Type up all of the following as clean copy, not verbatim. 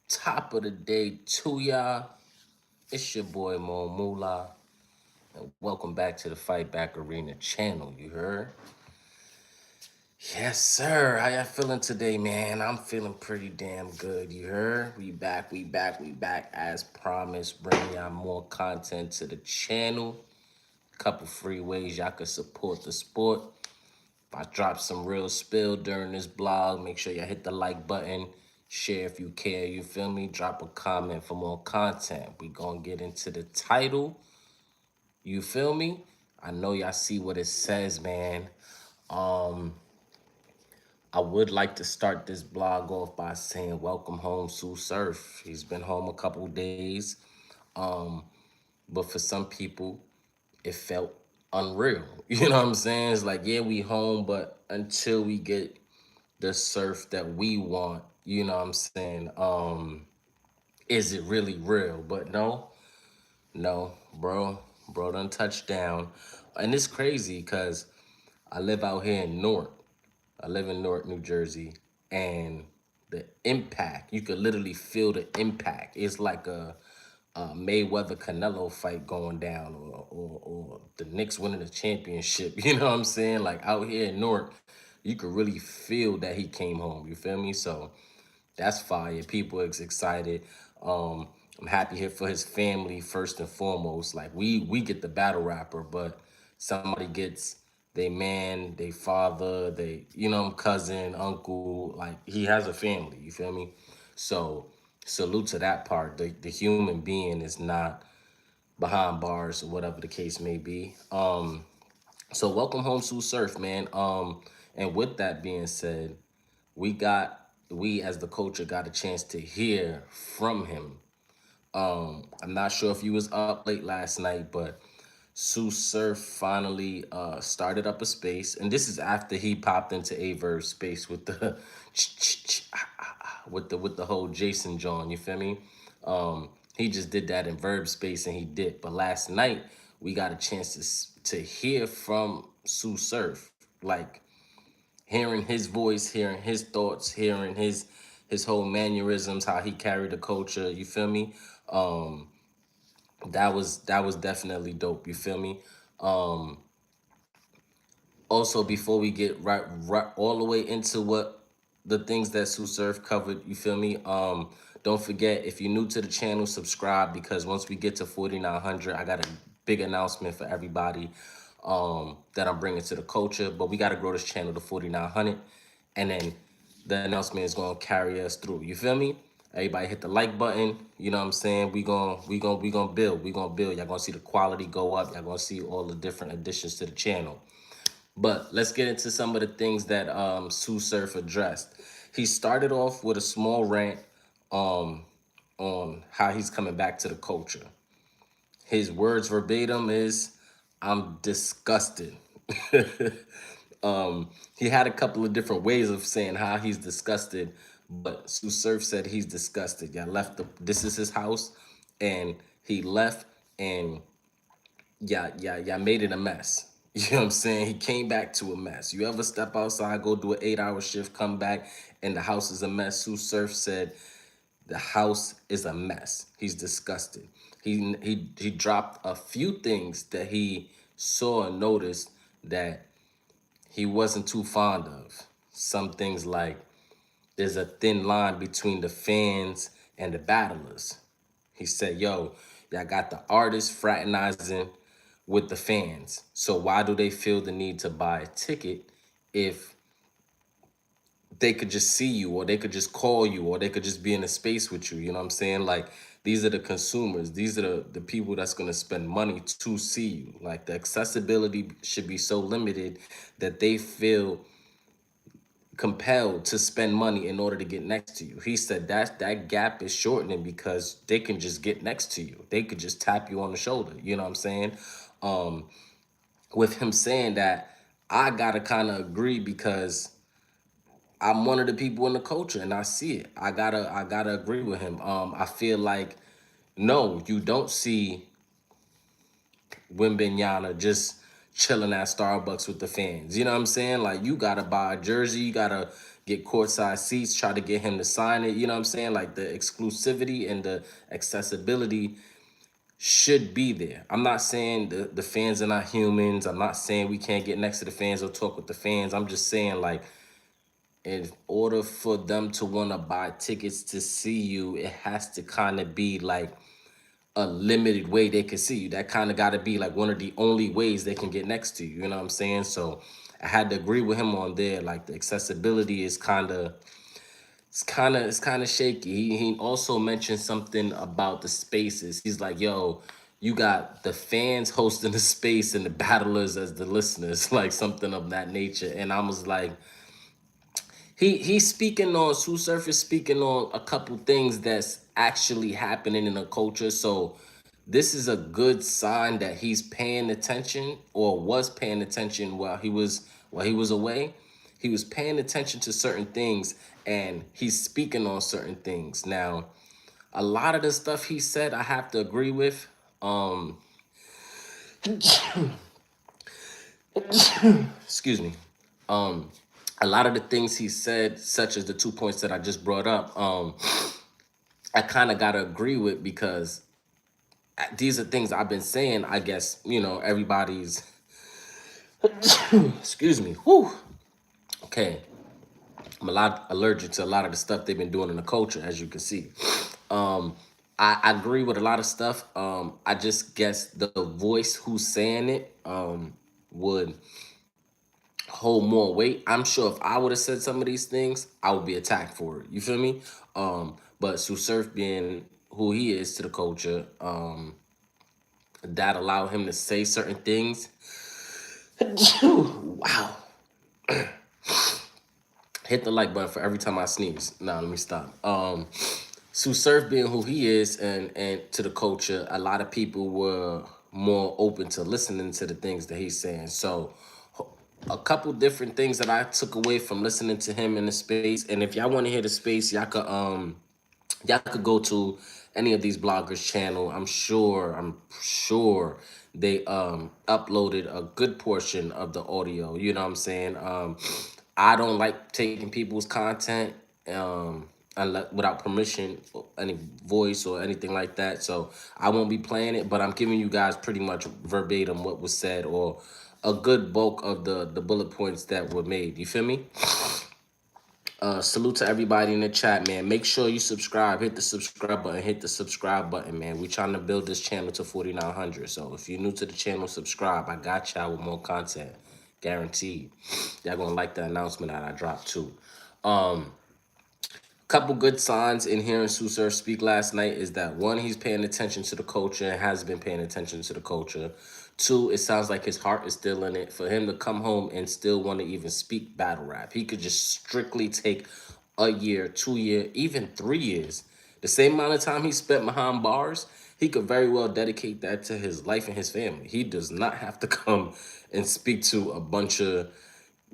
Top of the day to y'all. It's your boy Mo Moolah, and welcome back to the FightBack Arena channel. You heard? Yes, sir. How y'all feeling today, man? I'm feeling pretty damn good. You heard? We back as promised. Bringing y'all more content to the channel. Couple free ways y'all can support the sport. If I drop some real spill during this blog, make sure y'all hit the like button. Share if you care, you feel me? Drop a comment for more content. We gonna get into the title, you feel me? I know y'all see what it says, man. Um, I would like to start this blog off by saying welcome home, Tsu Surf. He's been home a couple days. Um, but for some people, it felt unreal. You know what I'm saying? It's like, yeah, we home, but until we get the surf that we want, you know what I'm saying? Is it really real? But no, bro done touched down. And it's crazy because I live out here in Newark. I live in Newark, New Jersey, and the impact, you could literally feel the impact. It's like a Mayweather Canelo fight going down, or the Knicks winning the championship. You know what I'm saying? Like out here in Newark, you could really feel that he came home. You feel me? So that's fire. People is excited. I'm happy here for his family first and foremost. Like we get the battle rapper, but somebody gets they man, they father, they cousin, uncle. Like he has a family. You feel me? So salute to that part. The human being is not behind bars or whatever the case may be. So welcome home, Tsu Surf, man. And with that being said, we as the culture got a chance to hear from him. I'm not sure if you was up late last night, but Tsu Surf finally started up a space, and this is after he popped into Aver's space with the with the whole Jason John. You feel me? He just did that in Verb space and he did. But last night we got a chance to hear from Tsu Surf, like hearing his voice, hearing his thoughts, hearing his whole mannerisms, how he carried the culture. You feel me? Um, that was definitely dope. You feel me? Um, Also, before we get right all the way into what the things that Tsu Surf covered, you feel me? Don't forget, if you're new to the channel, subscribe, because once we get to 4,900, I got a big announcement for everybody that I'm bringing to the culture. But we got to grow this channel to 4,900, and then the announcement is gonna carry us through. You feel me? Everybody hit the like button. You know what I'm saying? We gonna build. We gonna build. Y'all gonna see the quality go up. Y'all gonna see all the different additions to the channel. But let's get into some of the things that Tsu Surf addressed. He started off with a small rant um, on how he's coming back to the culture. His words verbatim is, "I'm disgusted." He had a couple of different ways of saying how he's disgusted, but Tsu Surf said he's disgusted. Y'all left this is his house, and he left, and yeah, made it a mess. You know what I'm saying? He came back to a mess. You ever step outside, go do an 8-hour shift, come back, and the house is a mess? Tsu Surf said the house is a mess. He's disgusted. He dropped a few things that he saw and noticed that he wasn't too fond of. Some things like there's a thin line between the fans and the battlers. He said, yo, y'all got the artists fraternizing with the fans. So why do they feel the need to buy a ticket if they could just see you, or they could just call you, or they could just be in a space with you? You know what I'm saying? Like, these are the consumers. These are the people that's going to spend money to see you. Like, the accessibility should be so limited that they feel compelled to spend money in order to get next to you. He said that gap is shortening because they can just get next to you. They could just tap you on the shoulder. You know what I'm saying? Um, with him saying that, I gotta kind of agree, because I'm one of the people in the culture and I see it. I gotta agree with him. I feel like, no, you don't see Wimbenyana just chilling at Starbucks with the fans. You know what I'm saying? Like, you gotta buy a jersey, you gotta get courtside seats, try to get him to sign it. You know what I'm saying? Like the exclusivity and the accessibility should be there. I'm not saying the fans are not humans. I'm not saying we can't get next to the fans or talk with the fans. I'm just saying, like, in order for them to want to buy tickets to see you, it has to kind of be like a limited way they can see you. That kind of got to be like one of the only ways they can get next to you. You know what I'm saying? So I had to agree with him on there. Like the accessibility is it's kind of shaky. He also mentioned something about the spaces. He's like, yo, you got the fans hosting the space and the battlers as the listeners, like something of that nature. And I was like, he's speaking on Tsu Surf is speaking on a couple things that's actually happening in the culture. So this is a good sign that he's paying attention or was paying attention while he was away. He was paying attention to certain things and he's speaking on certain things. Now, a lot of the stuff he said I have to agree with. Excuse me. A lot of the things he said, such as the 2 points that I just brought up, I kind of gotta agree with because these are things I've been saying. I guess everybody's. Excuse me. Whew. Okay, I'm a lot allergic to a lot of the stuff they've been doing in the culture, as you can see. I agree with a lot of stuff. I just guess the voice who's saying it would hold more weight. I'm sure if I would have said some of these things, I would be attacked for it. You feel me? But Tsu Surf being who he is to the culture, that allowed him to say certain things. Wow. Hit the like button for every time I sneeze. Nah, let me stop. Tsu Surf being who he is and to the culture, a lot of people were more open to listening to the things that he's saying. So a couple different things that I took away from listening to him in the space. And if y'all want to hear the space, y'all could go to any of these bloggers channel. I'm sure they uploaded a good portion of the audio. You know what I'm saying? I don't like taking people's content without permission, or any voice or anything like that. So I won't be playing it, but I'm giving you guys pretty much verbatim what was said or a good bulk of the bullet points that were made. You feel me? Salute to everybody in the chat, man. Make sure you subscribe. Hit the subscribe button. Hit the subscribe button, man. We trying to build this channel to 4,900. So if you're new to the channel, subscribe. I got y'all with more content, guaranteed. Y'all gonna like the announcement that I dropped too. Couple good signs in hearing Tsu Surf speak last night is that one, he's paying attention to the culture and has been paying attention to the culture. Two, it sounds like his heart is still in it. For him to come home and still want to even speak battle rap, he could just strictly take a year, 2 year, even 3 years. The same amount of time he spent behind bars, he could very well dedicate that to his life and his family. He does not have to come and speak to a bunch of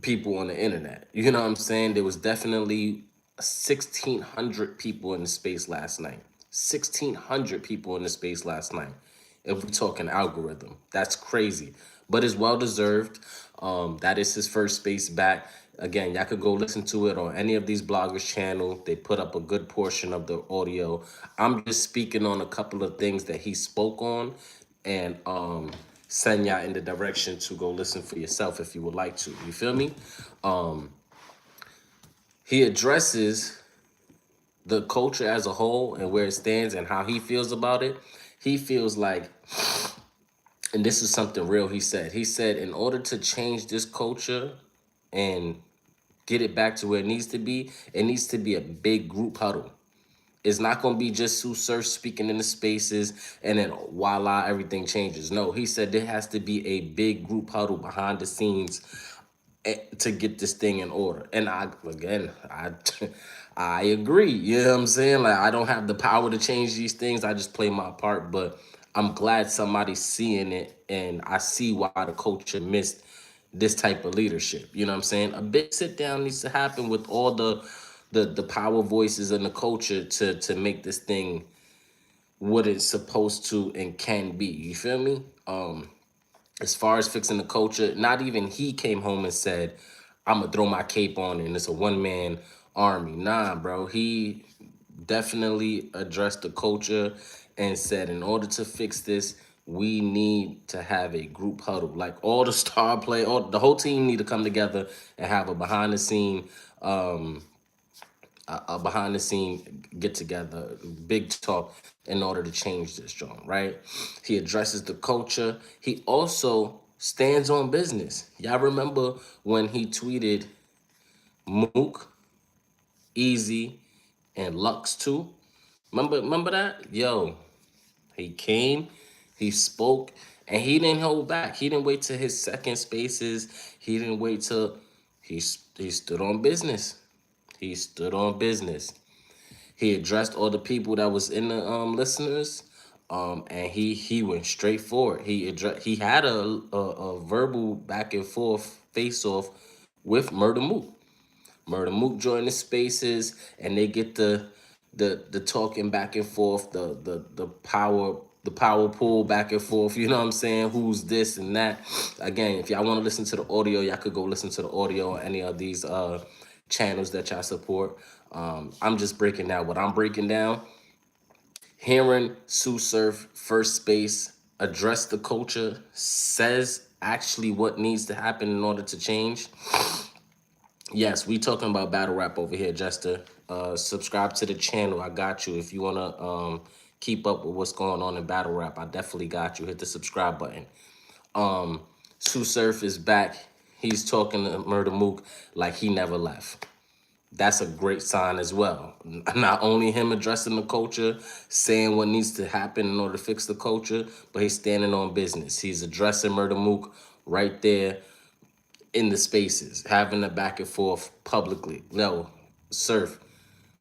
people on the internet. You know what I'm saying? There was definitely 1,600 people in the space last night. 1,600 people in the space last night. If we're talking algorithm, that's crazy. But it's well deserved. That is his first space back. Again, y'all could go listen to it on any of these bloggers' channel. They put up a good portion of the audio. I'm just speaking on a couple of things that he spoke on, and send y'all in the direction to go listen for yourself if you would like to. You feel me? He addresses the culture as a whole and where it stands and how he feels about it. He feels like, and this is something real he said, in order to change this culture and get it back to where it needs to be a big group huddle. It's not going to be just Tsu Surf speaking in the spaces and then voila, everything changes. No, he said there has to be a big group huddle behind the scenes to get this thing in order. And I agree. You know what I'm saying? Like, I don't have the power to change these things. I just play my part. But I'm glad somebody's seeing it, and I see why the culture missed this type of leadership. You know what I'm saying? A big sit down needs to happen with all the power voices in the culture to make this thing what it's supposed to and can be. You feel me? As far as fixing the culture, not even he came home and said, I'm gonna throw my cape on and it's a one-man army. Nah, bro. He definitely addressed the culture and said, in order to fix this, we need to have a group huddle. Like all the star play, all the whole team need to come together and have a behind the scene get together, big talk in order to change this joint, right? He addresses the culture. He also stands on business. Y'all remember when he tweeted Mook, Eazy, and Lux too? Remember that? Yo, he came, he spoke, and he didn't hold back. He didn't wait till his second spaces. He didn't wait till he stood on business. He stood on business. He addressed all the people that was in the listeners, and he went straight for it. He had a verbal back and forth face off with Murda Mook. Murda Mook joined the spaces, and they get the talking back and forth, the power pull back and forth. You know what I'm saying? Who's this and that? Again, if y'all want to listen to the audio, y'all could go listen to the audio on any of these channels that y'all support. I'm just breaking down what I'm breaking down. Hearing Tsu Surf first space address the culture, says actually what needs to happen in order to change. Yes, we talking about battle rap over here, Jester. Subscribe to the channel. I got you. If you wanna keep up with what's going on in battle rap, I definitely got you. Hit the subscribe button. Tsu Surf is back. He's talking to Murda Mook like he never left. That's a great sign as well. Not only him addressing the culture, saying what needs to happen in order to fix the culture, but he's standing on business. He's addressing Murda Mook right there in the spaces, having a back and forth publicly. No, Surf,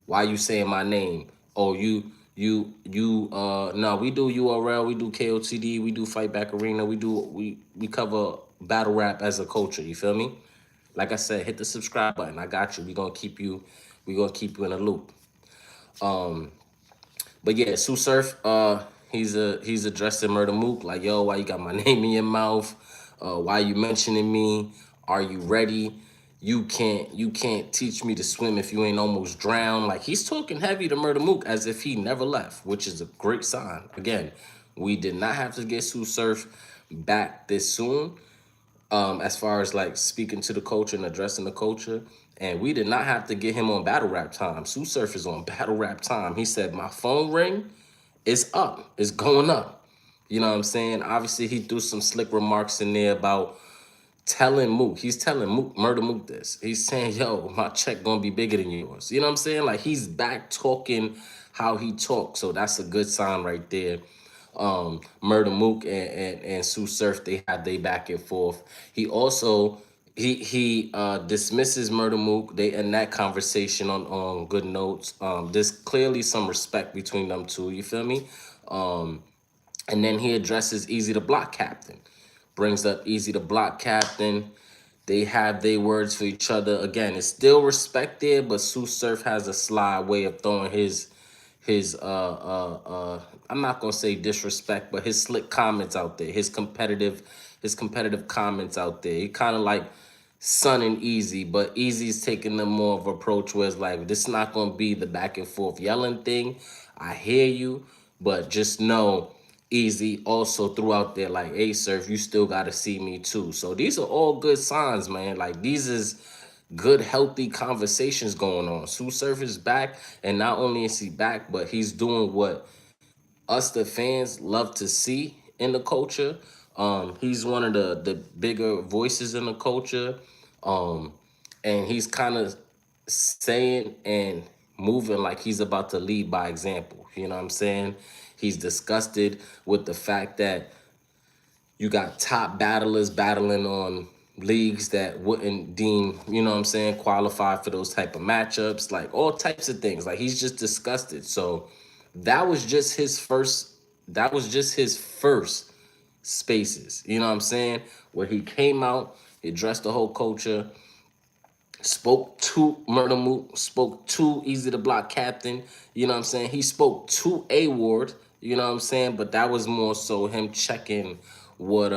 why you saying my name? Oh, no, we do URL, we do KOTD, we do FightBack Arena, we cover battle rap as a culture, you feel me? Like I said, hit the subscribe button. I got you. We gonna keep you in a loop. But yeah, Tsu Surf, he's addressing Murda Mook like, yo, why you got my name in your mouth? Why you mentioning me? Are you ready? You can't teach me to swim if you ain't almost drowned. Like he's talking heavy to Murda Mook as if he never left, which is a great sign. Again, we did not have to get Tsu Surf back this soon. As far as like speaking to the culture and addressing the culture. And we did not have to get him on battle rap time. Tsu Surf is on battle rap time. He said, my phone ring is up. It's going up. You know what I'm saying? Obviously, he threw some slick remarks in there about telling Mook. He's telling Mook, Murda Mook this. He's saying, yo, my check gonna be bigger than yours. You know what I'm saying? Like he's back talking how he talks. So that's a good sign right there. Murda Mook and Tsu Surf, they had they back and forth. He also he dismisses Murda Mook. They end that conversation on good notes. There's clearly some respect between them two. You feel me? And then he addresses Eazy the Block Captain. Brings up Eazy the Block Captain. They have their words for each other. Again, it's still respect there, but Tsu Surf has a sly way of throwing his I'm not gonna say disrespect, but his slick comments out there, his competitive comments out there. He kind of like Sun and Eazy, but Eazy's taking the more of approach where it's like, this is not gonna be the back and forth yelling thing. I hear you, but just know Eazy also threw out there like, hey Surf, you still gotta see me too. So these are all good signs, man. Like these is good, healthy conversations going on. Tsu Surf is back, and not only is he back, but he's doing what us, the fans, love to see in the culture. He's one of the bigger voices in the culture, and he's kind of saying and moving like he's about to lead by example. You know what I'm saying? He's disgusted with the fact that you got top battlers battling on leagues that wouldn't deem, you know what I'm saying, qualify for those type of matchups, like all types of things. Like he's just disgusted. So that was just his first, that was just his first spaces. You know what I'm saying? Where he came out, he addressed the whole culture, spoke to Murda Mook, spoke to Eazy the Block Captain. You know what I'm saying? He spoke to A Ward, you know what I'm saying? But that was more so him checking what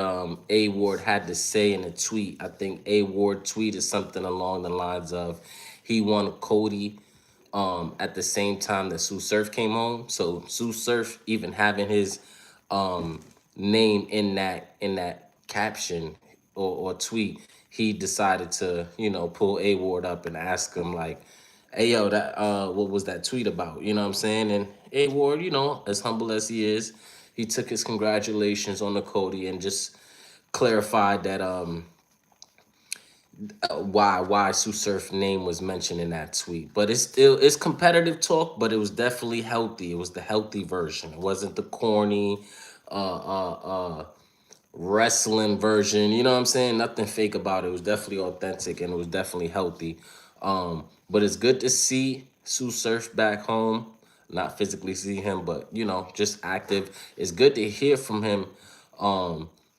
A Ward had to say in a tweet. I think A Ward tweeted something along the lines of he won Cody at the same time that Tsu Surf came home. So Tsu Surf even having his name in that caption or tweet, he decided to, you know, pull A Ward up and ask him like, hey yo, that what was that tweet about? You know what I'm saying? And A Ward, you know, as humble as he is, he took his congratulations on the Cody and just clarified that why Tsu Surf name was mentioned in that tweet. But it's competitive talk, but it was definitely healthy. It was the healthy version. It wasn't the corny wrestling version. You know what I'm saying? Nothing fake about it. It was definitely authentic and it was definitely healthy. But it's good to see Tsu Surf back home. Not physically see him, but you know, just active. It's good to hear from him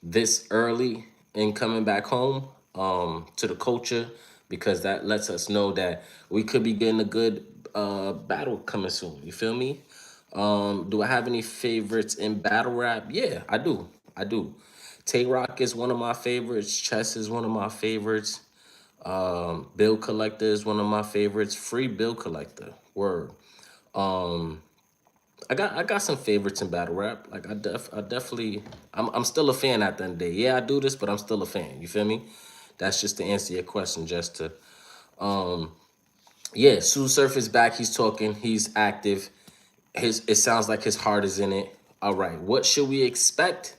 this early in coming back home to the culture, because that lets us know that we could be getting a good battle coming soon. You feel me? Do I have any favorites in battle rap? Yeah, I do. I do. Tay Rock is one of my favorites. Chess is one of my favorites. Bill Collector is one of my favorites. Free Bill Collector. Word. I got some favorites in battle rap. Like I definitely I'm still a fan at the end of the day. Yeah, I do this, but I'm still a fan. You feel me? That's just to answer your question, just to yeah, Tsu Surf is back. He's talking, he's active. It sounds like his heart is in it. All right. What should we expect?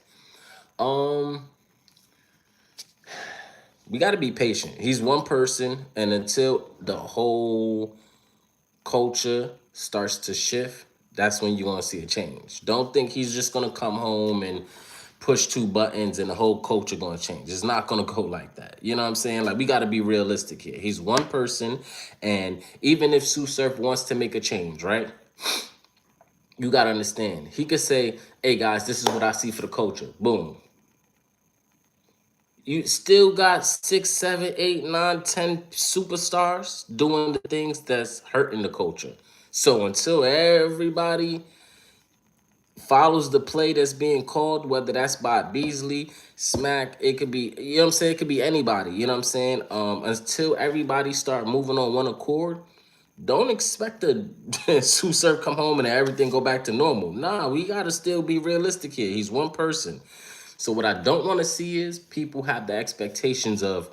Um, we got to be patient. He's one person, and until the whole culture starts to shift, that's when you're gonna see a change. Don't think he's just gonna come home and push two buttons and the whole culture gonna change. It's not gonna go like that. You know what I'm saying? Like we gotta be realistic here. He's one person, and even if Tsu Surf wants to make a change, right? You gotta understand. He could say, "Hey guys, this is what I see for the culture." Boom. You still got 6, 7, 8, 9, 10 superstars doing the things that's hurting the culture. So until everybody follows the play that's being called, whether that's by Beasley, Smack, it could be, you know what I'm saying? It could be anybody, you know what I'm saying? Until everybody start moving on one accord, don't expect the Tsu Surf come home and everything go back to normal. Nah, we gotta still be realistic here. He's one person. So what I don't want to see is people have the expectations of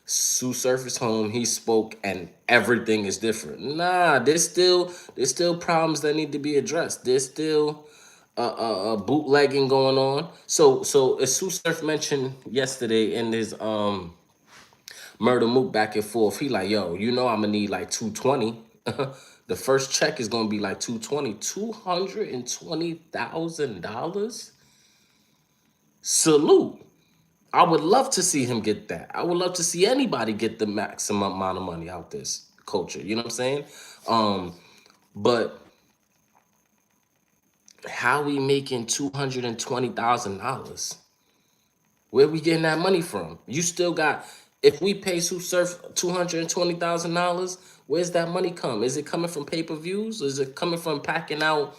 Tsu Surf is home, he spoke, and everything is different. Nah, there's still problems that need to be addressed. There's still bootlegging going on. So as Tsu Surf mentioned yesterday in his Murda Mook back and forth, he like, yo, you know I'm gonna need like 220. The first check is gonna be like 220. $220,000. Salute. I would love to see him get that. I would love to see anybody get the maximum amount of money out this culture. You know what I'm saying? But how we making $220,000? Where we getting that money from? You still got, if we pay Tsu Surf $220,000, where's that money come? Is it coming from pay-per-views? Is it coming from packing out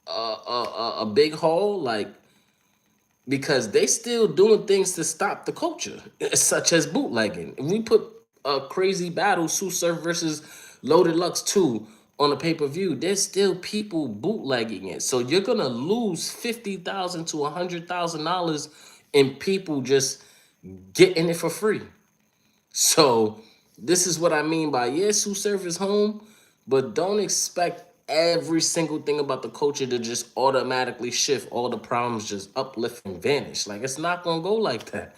a big haul? Like, because they still doing things to stop the culture, such as bootlegging. If we put a crazy battle, Tsu Surf versus Loaded Lux 2 on a pay-per-view, there's still people bootlegging it. So you're gonna lose $50,000 to $100,000 in people just getting it for free. So this is what I mean by, yeah, Tsu Surf is home, but don't expect every single thing about the culture to just automatically shift. All the problems just uplift and vanish. Like it's not gonna go like that.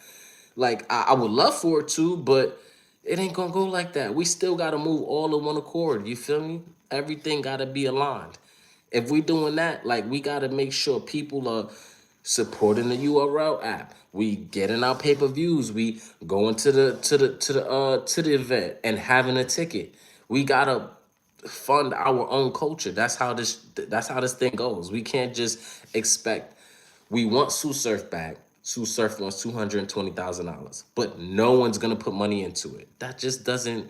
Like I would love for it to, but it ain't gonna go like that. We still gotta move all in one accord. You feel me? Everything gotta be aligned. If we doing that, like we gotta make sure people are supporting the URL app. We getting our pay-per-views. We going to the event and having a ticket. We gotta fund our own culture. That's how this thing goes. We can't just expect, we want Tsu Surf back. Tsu Surf wants $220,000, but no one's gonna put money into it. That just doesn't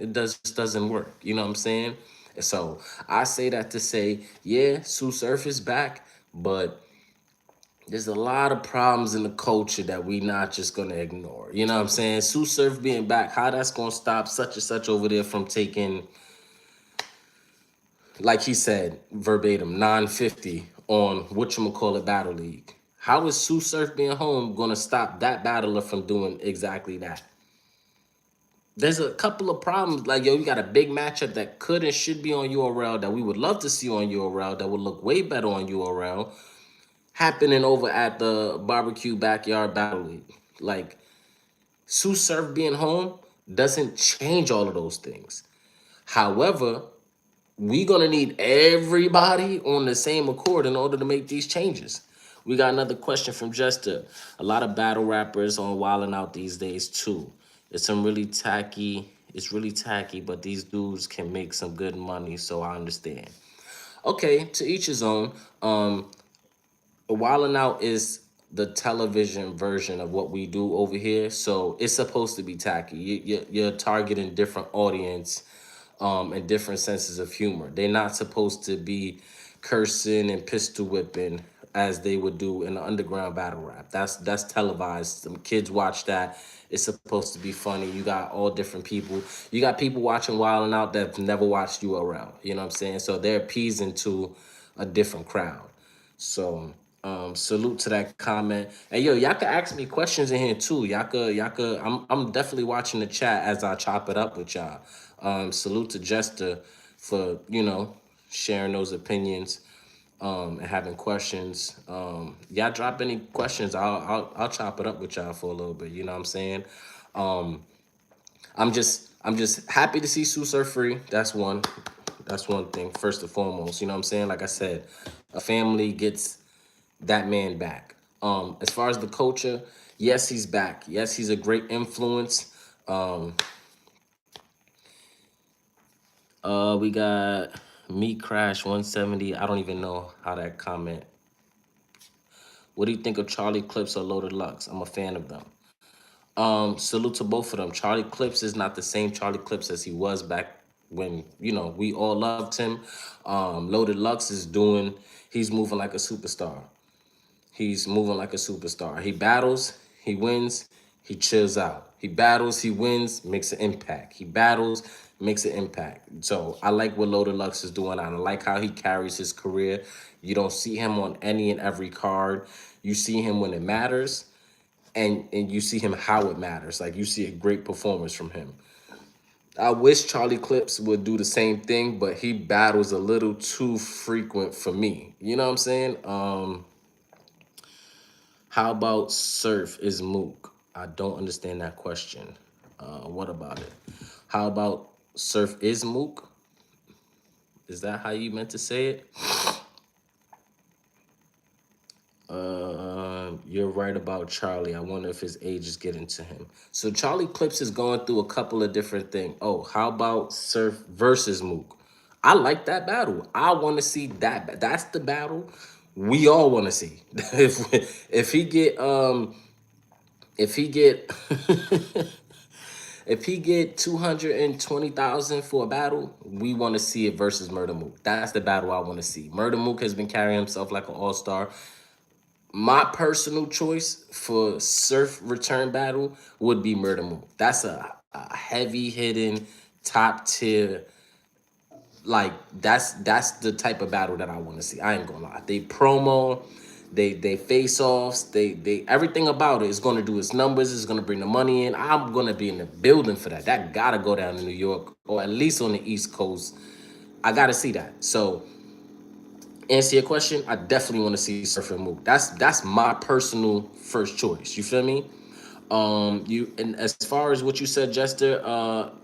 work. You know what I'm saying? So I say that to say, yeah, Tsu Surf is back, but there's a lot of problems in the culture that we not just gonna ignore. You know what I'm saying? Tsu Surf being back, how that's gonna stop such and such over there from taking, like he said, verbatim, 950 on whatchamacallit Battle League. How is Tsu Surf being home gonna stop that battler from doing exactly that? There's a couple of problems. Like, yo, you got a big matchup that could and should be on URL that we would love to see on URL that would look way better on URL happening over at the barbecue backyard battle league. Like, Tsu Surf being home doesn't change all of those things. However, we gonna need everybody on the same accord in order to make these changes. We got another question from Jester. A lot of battle rappers on Wildin' Out these days too. It's some really tacky. It's really tacky, but these dudes can make some good money, so I understand. Okay, to each his own. Wildin' Out is the television version of what we do over here, so it's supposed to be tacky. You're targeting different audience, and different senses of humor. They're not supposed to be cursing and pistol whipping as they would do in the underground battle rap. That's televised. Some kids watch that. It's supposed to be funny. You got all different people. You got people watching Wild 'N Out that've never watched URL. You know what I'm saying? So they're appeasing to a different crowd. So salute to that comment. And yo, y'all can ask me questions in here too. Y'all could I'm definitely watching the chat as I chop it up with y'all. Salute to Jester for, sharing those opinions and having questions. Y'all drop any questions. I'll chop it up with y'all for a little bit. You know what I'm saying? I'm just happy to see Tsu Surf free. That's one thing, first and foremost. You know what I'm saying? Like I said, a family gets that man back. As far as the culture, yes, he's back. Yes, he's a great influence. We got Me Crash 170. I don't even know how that comment. What do you think of Charlie Clips or Loaded Lux? I'm a fan of them. Salute to both of them. Charlie Clips is not the same Charlie Clips as he was back when, we all loved him. Loaded Lux he's moving like a superstar. He's moving like a superstar. He battles, he wins, he chills out. He battles, he wins, makes an impact. He battles, makes an impact. So I like what Loaded Lux is doing. I like how he carries his career. You don't see him on any and every card. You see him when it matters, and you see him how it matters. Like, you see a great performance from him. I wish Charlie Clips would do the same thing, but he battles a little too frequent for me. You know what I'm saying? How about Surf is Mook? I don't understand that question. What about it? How about Surf is Mook? Is that how you meant to say it? You're right about Charlie. I wonder if his age is getting to him. So Charlie Clips is going through a couple of different things. Oh, how about Surf versus Mook? I like that battle. I want to see that. That's the battle we all want to see. if he get if he get if he get 220,000 for a battle, we want to see it versus Murda Mook. That's the battle I want to see. Murda Mook has been carrying himself like an all-star. My personal choice for Surf return battle would be Murda Mook. That's a heavy hitting top tier. Like, that's the type of battle that I want to see. I ain't gonna lie. They promo, they face offs, they everything about it is gonna do its numbers. It's gonna bring the money in. I'm gonna be in the building for that. That gotta go down to New York or at least on the East Coast. I gotta see that. So, answer your question, I definitely want to see Surf and Mook. That's my personal first choice. You feel me? You and as far as what you said, Jester,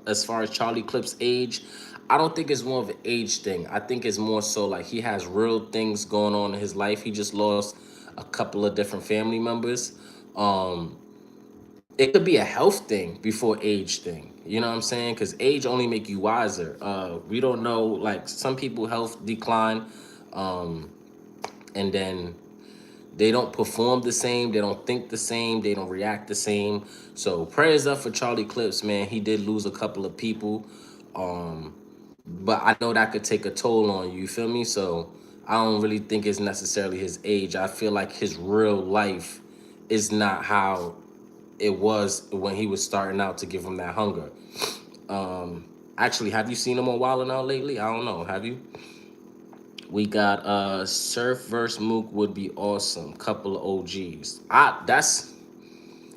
as far as Charlie Clip's age, I don't think it's more of an age thing. I think it's more so like he has real things going on in his life. He just lost a couple of different family members. It could be a health thing before age thing. You know what I'm saying? Because age only make you wiser. We don't know. Like, some people health decline, and then they don't perform the same, they don't think the same, they don't react the same. So prayers up for Charlie Clips, man. He did lose a couple of people, but I know that could take a toll on you. You feel me? So I don't really think it's necessarily his age. I feel like his real life is not how it was when he was starting out to give him that hunger. Actually, have you seen him on Wild 'N Out lately? I don't know. Have you? We got Surf versus Mook would be awesome. Couple of OGs. That's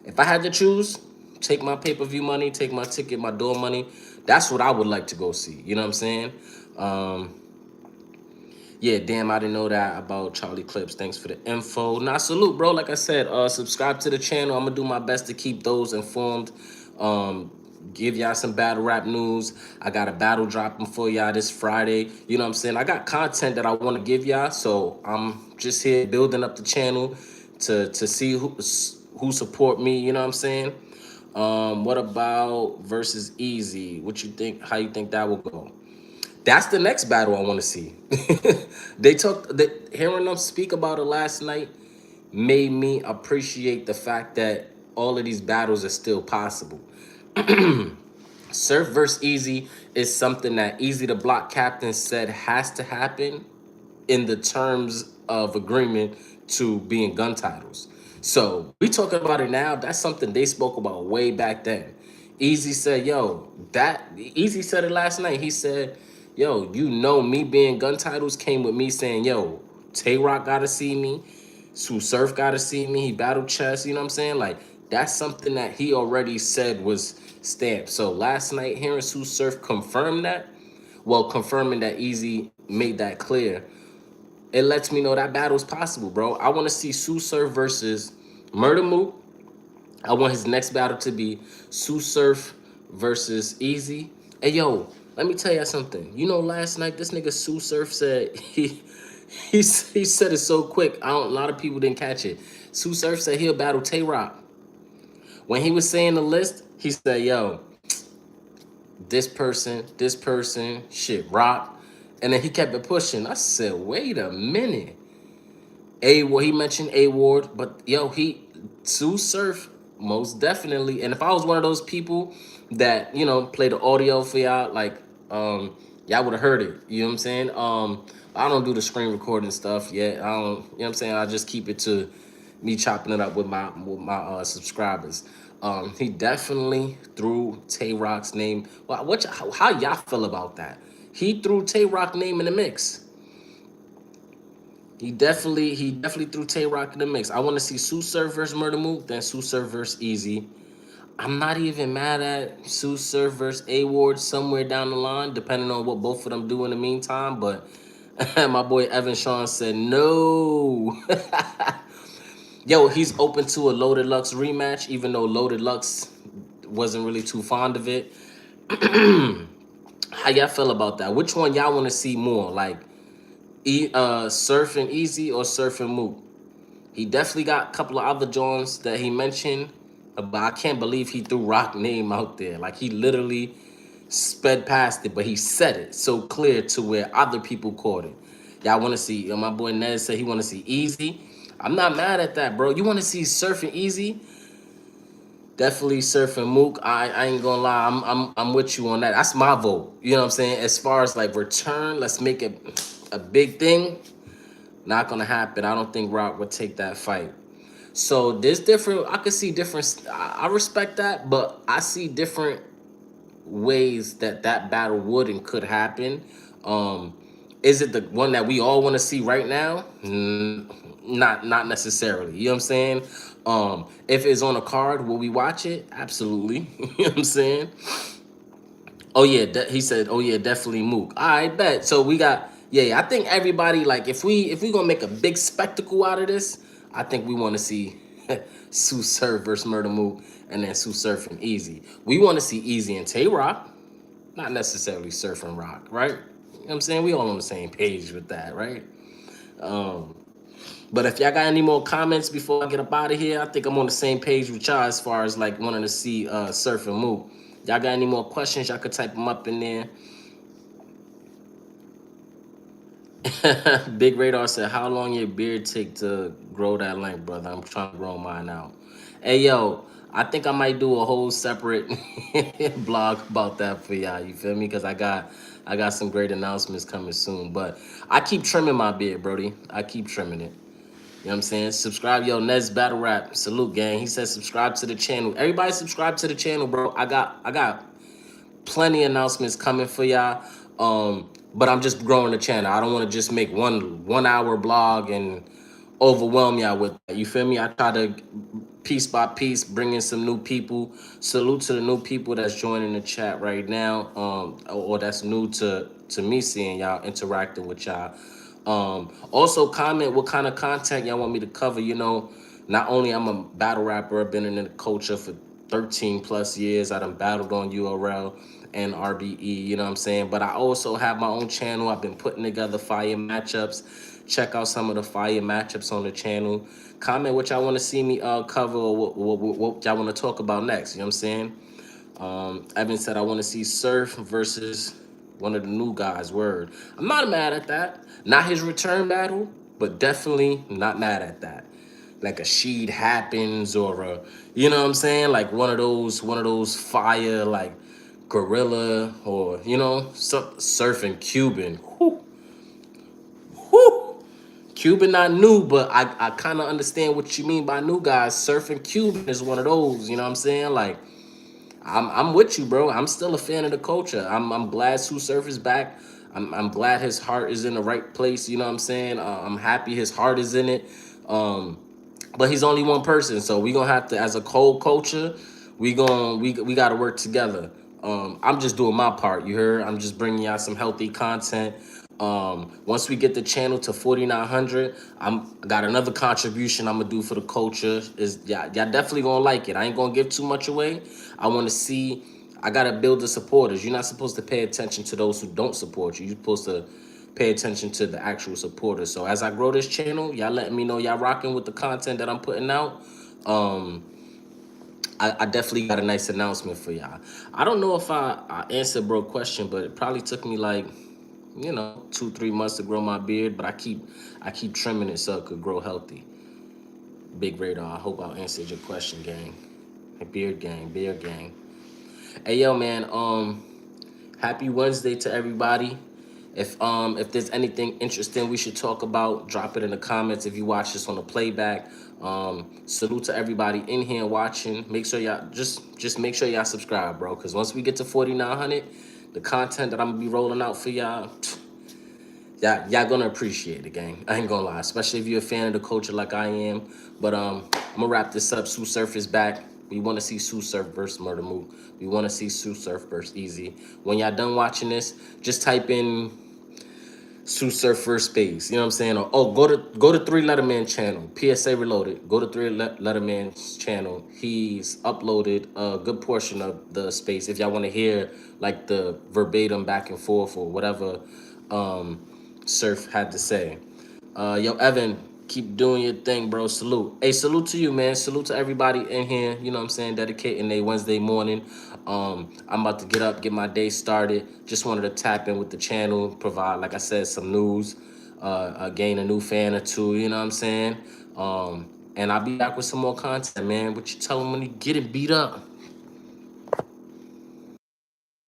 if I had to choose, take my pay-per-view money, take my ticket, my door money. That's what I would like to go see. You know what I'm saying? Um, Yeah, damn, I didn't know that about Charlie Clips. Thanks for the info. Nah, salute, bro. Like I said, subscribe to the channel. I'm gonna do my best to keep those informed. Um, give y'all some battle rap news. I got a battle dropping for y'all this Friday. You know what I'm saying? I got content that I want to give y'all, so I'm just here building up the channel to see who support me. You know what I'm saying? What about versus Eazy? What you think? How you think that will go? That's the next battle I want to see. Hearing them speak about it last night made me appreciate the fact that all of these battles are still possible. Surf versus Eazy is something that Eazy the Block Captain said has to happen in the terms of agreement to being gun titles. So we talking about it now. That's something they spoke about way back then. Eazy said, "Yo, that." Eazy said it last night. He said, "Yo, you know, me being gun titles came with me saying, yo, Tay Rock gotta see me, Tsu Surf gotta see me. He battled chess. You know what I'm saying? Like that's something that he already said was stamped. So last night, hearing Tsu Surf confirm that, well, confirming that Eazy made that clear, it lets me know that battle's possible, bro. I want to see Tsu Surf versus Murda Mook. I want his next battle to be Tsu Surf versus Eazy. Hey, yo, let me tell you something. You know, last night this nigga Tsu Surf said he said it so quick. A lot of people didn't catch it. Tsu Surf said he'll battle Tay Rock. When he was saying the list, he said, "Yo, this person, shit, Rock," and then he kept it pushing. I said, "Wait a minute." He mentioned A Ward, but yo, Tsu Surf most definitely. And if I was one of those people that play the audio for y'all, like y'all would have heard it. You know what I'm saying? I don't do the screen recording stuff yet. I don't. You know what I'm saying? I just keep it to me chopping it up with my subscribers. He definitely threw Tay Rock's name. Well, how y'all feel about that? He threw Tay Rock name in the mix. He definitely threw Tay Rock in the mix. I want to see Tsu Surf versus Murda Mook, then Tsu Surf versus Eazy. I'm not even mad at Tsu Surf versus A Ward somewhere down the line, depending on what both of them do in the meantime. But my boy Evan Sean said no. Yo, he's open to a Loaded Lux rematch, even though Loaded Lux wasn't really too fond of it. How y'all feel about that? Which one y'all want to see more? Like Surf and Eazy or Surf and Mook? He definitely got a couple of other joints that he mentioned, but I can't believe he threw Rock name out there. Like he literally sped past it, but he said it so clear to where other people caught it. Y'all want to see? My boy Ned said he want to see Eazy. I'm not mad at that, bro. You want to see Surf and Eazy? Definitely Surf and Mook. I ain't gonna lie. I'm with you on that. That's my vote. You know what I'm saying? As far as like return, let's make it a big thing. Not gonna happen. I don't think Rock would take that fight. So there's different. I could see different. I respect that, but I see different ways that battle would and could happen. Um, is it the one that we all want to see right now? Not necessarily. You know what I'm saying? If it's on a card, will we watch it? Absolutely. You know what I'm saying? Oh yeah, he said. Oh yeah, definitely Mook. I bet. So we got. Yeah, I think everybody like if we gonna make a big spectacle out of this, I think we want to see Tsu Surf versus Murda Mook, and then Tsu Surf and Eazy. We want to see Eazy and Tay Rock, not necessarily Surf and Rock, right? You know what I'm saying? We all on the same page with that, right? But if y'all got any more comments before I get up out of here, I think I'm on the same page with y'all as far as like wanting to see Surf and Mook. Y'all got any more questions? Y'all could type them up in there. Big Radar said, "How long your beard take to grow that length, brother? I'm trying to grow mine out." Hey, yo, I think I might do a whole separate blog about that for y'all. You feel me? Because I got some great announcements coming soon. But I keep trimming my beard, Brody. I keep trimming it. You know what I'm saying? Subscribe, yo, Nez Battle Rap. Salute, gang. He says subscribe to the channel. Everybody subscribe to the channel, bro. I got plenty of announcements coming for y'all. But I'm just growing the channel. I don't want to just make one hour blog and overwhelm y'all with that. You feel me? I try to piece by piece bring in some new people. Salute to the new people that's joining the chat right now, or that's new to me seeing y'all interacting with y'all. Also comment what kind of content y'all want me to cover. You know, not only I'm a battle rapper, I've been in the culture for 13 plus years. I done battled on URL and RBE, you know what I'm saying? But I also have my own channel. I've been putting together fire matchups. Check out some of the fire matchups on the channel. Comment what y'all want to see me cover, or what y'all want to talk about next, you know what I'm saying? Evan said I want to see Surf versus one of the new guys. Word. I'm not mad at that. Not his return battle, but definitely not mad at that. Like a Sheed Happens, or a, you know what I'm saying? Like one of those fire, like Gorilla, or Surfing Cuban. Whew, whew. Cuban not new, but I kind of understand what you mean by new guys. Surfing Cuban is one of those, you know what I'm saying? Like, I'm with you, bro. I'm still a fan of the culture. I'm glad Tsu Surf is back. I'm glad his heart is in the right place. You know what I'm saying? I'm happy his heart is in it. But he's only one person, so we gonna have to, as a cold culture, we got to work together. I'm just doing my part. You heard? I'm just bringing y'all some healthy content. Once we get the channel to 4,900, I'm got another contribution I'm gonna do for the culture. Is y'all definitely gonna like it. I ain't gonna give too much away. I want to see. I gotta build the supporters. You're not supposed to pay attention to those who don't support you. You're supposed to pay attention to the actual supporters. So as I grow this channel, y'all letting me know y'all rocking with the content that I'm putting out. I definitely got a nice announcement for y'all. I don't know if I answered bro question, but it probably took me like, 2-3 months to grow my beard, but I keep trimming it so it could grow healthy. Big Radar, I hope I answered your question, gang. Hey, beard gang. Hey yo, man, happy Wednesday to everybody. If there's anything interesting we should talk about, drop it in the comments. If you watch this on a playback, salute to everybody in here watching. Make sure y'all just make sure y'all subscribe, bro. Cause once we get to 4,900, the content that I'm gonna be rolling out for y'all, y'all gonna appreciate it, gang. I ain't gonna lie, especially if you're a fan of the culture like I am. But I'm gonna wrap this up. Tsu Surf is back. We want to see Tsu Surf versus Murda Mook. We want to see Tsu Surf versus Eazy. When y'all done watching this, just type in Tsu Surf first space. You know what I'm saying? Or, oh, go to Three Letterman channel. PSA Reloaded. Go to Three Letterman's channel. He's uploaded a good portion of the space. If y'all want to hear like the verbatim back and forth or whatever Surf had to say. Yo, Evan, keep doing your thing, bro. Salute. Hey, salute to you, man. Salute to everybody in here. You know what I'm saying? Dedicating a Wednesday morning. I'm about to get up, get my day started. Just wanted to tap in with the channel, provide, like I said, some news, gain a new fan or two. You know what I'm saying? And I'll be back with some more content, man. What you tell them when you get it beat up?